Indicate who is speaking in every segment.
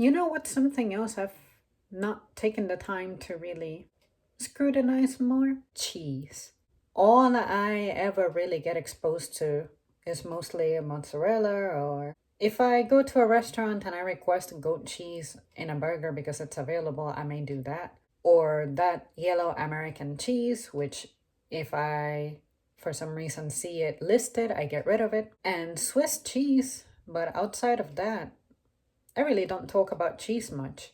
Speaker 1: You know what's something else I've not taken the time to really scrutinize more? Cheese. All that I ever really get exposed to is mostly mozzarella, or if I go to a restaurant and I request goat cheese in a burger because it's available, I may do that. Or that yellow American cheese, which if I for some reason see it listed, I get rid of it. And Swiss cheese, but outside of that, I really don't talk about cheese much.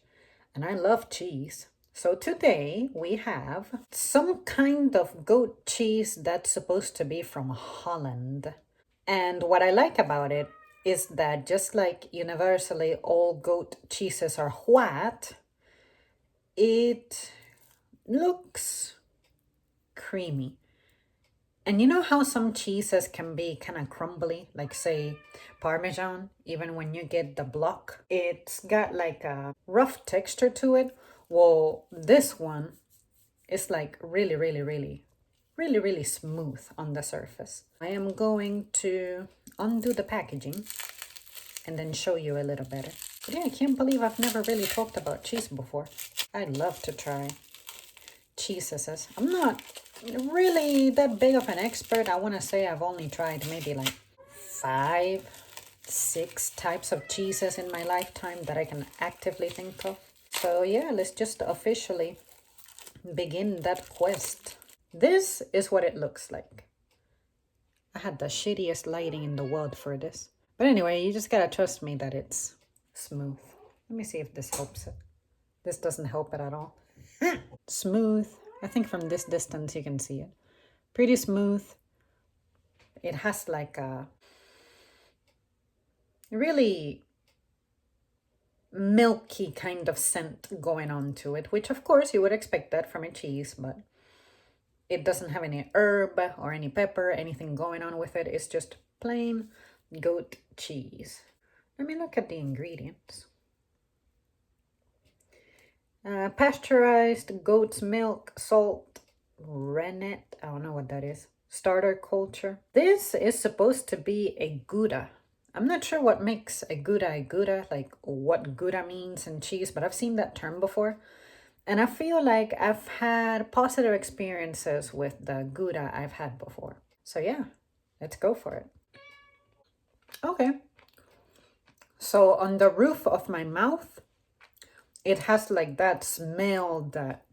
Speaker 1: And I love cheese. So today we have some kind of goat cheese that's supposed to be from Holland. And what I like about it is that just like universally all goat cheeses are white, it looks creamy. And you know how some cheeses can be kind of crumbly, like say Parmesan, even when you get the block, it's got like a rough texture to it. Well, this one is like really smooth on the surface. I am going to undo the packaging and then show you a little better. But yeah, I can't believe I've never really talked about cheese before. I'd love to try cheeses. I'm not really that big of an expert. I want to say I've only tried maybe like 5, 6 types of cheeses in my lifetime that I can actively think of. So yeah, let's just officially begin that quest. This is what it looks like. I had the shittiest lighting in the world for this. But anyway, you just gotta trust me that it's smooth. Let me see if this helps it. This doesn't help it at all. Smooth. I think from this distance you can see it. Pretty smooth. It has like a really milky kind of scent going on to it, which of course you would expect that from a cheese, but it doesn't have any herb or any pepper, anything going on with it. It's just plain goat cheese. Let me look at the ingredients. Pasteurized goat's milk, salt, rennet, I don't know what that is, starter culture. This is supposed to be a Gouda. I'm not sure what makes a Gouda, like what Gouda means in cheese, but I've seen that term before. And I feel like I've had positive experiences with the Gouda I've had before. So yeah, let's go for it. Okay. So on the roof of my mouth, it has like that smell that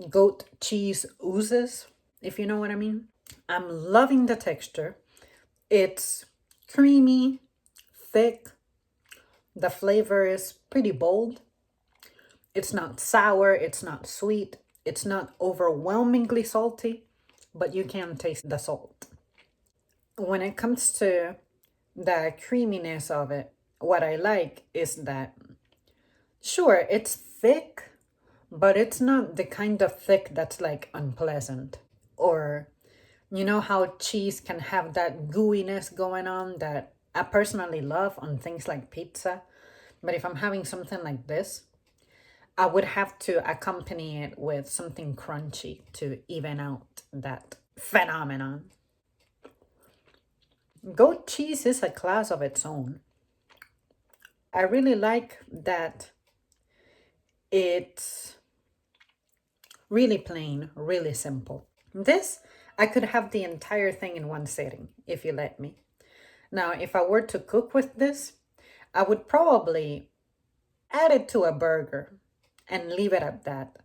Speaker 1: goat cheese oozes, if you know what I mean. I'm loving the texture. It's creamy, thick. The flavor is pretty bold. It's not sour, it's not sweet, it's not overwhelmingly salty, but you can taste the salt. When it comes to the creaminess of it, what I like is that, sure, it's thick, but it's not the kind of thick that's like unpleasant. Or, you know how cheese can have that gooiness going on that I personally love on things like pizza. But if I'm having something like this, I would have to accompany it with something crunchy to even out that phenomenon. Goat cheese is a class of its own. I really like that it's really plain, really simple. This, I could have the entire thing in one sitting if you let me. Now, if I were to cook with this, I would probably add it to a burger and leave it at that.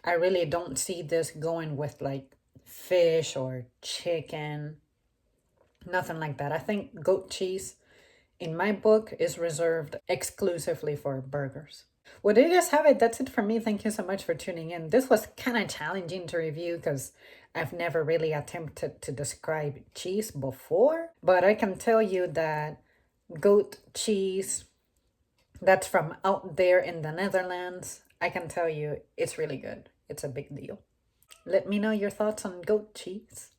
Speaker 1: I really don't see this going with like fish or chicken, nothing like that. I think goat cheese in my book is reserved exclusively for burgers. Well, there you guys have it. That's it for me. Thank you so much for tuning in. This was kind of challenging to review because I've never really attempted to describe cheese before, but I can tell you that goat cheese that's from out there in the Netherlands, I can tell you it's really good. It's a big deal. Let me know your thoughts on goat cheese.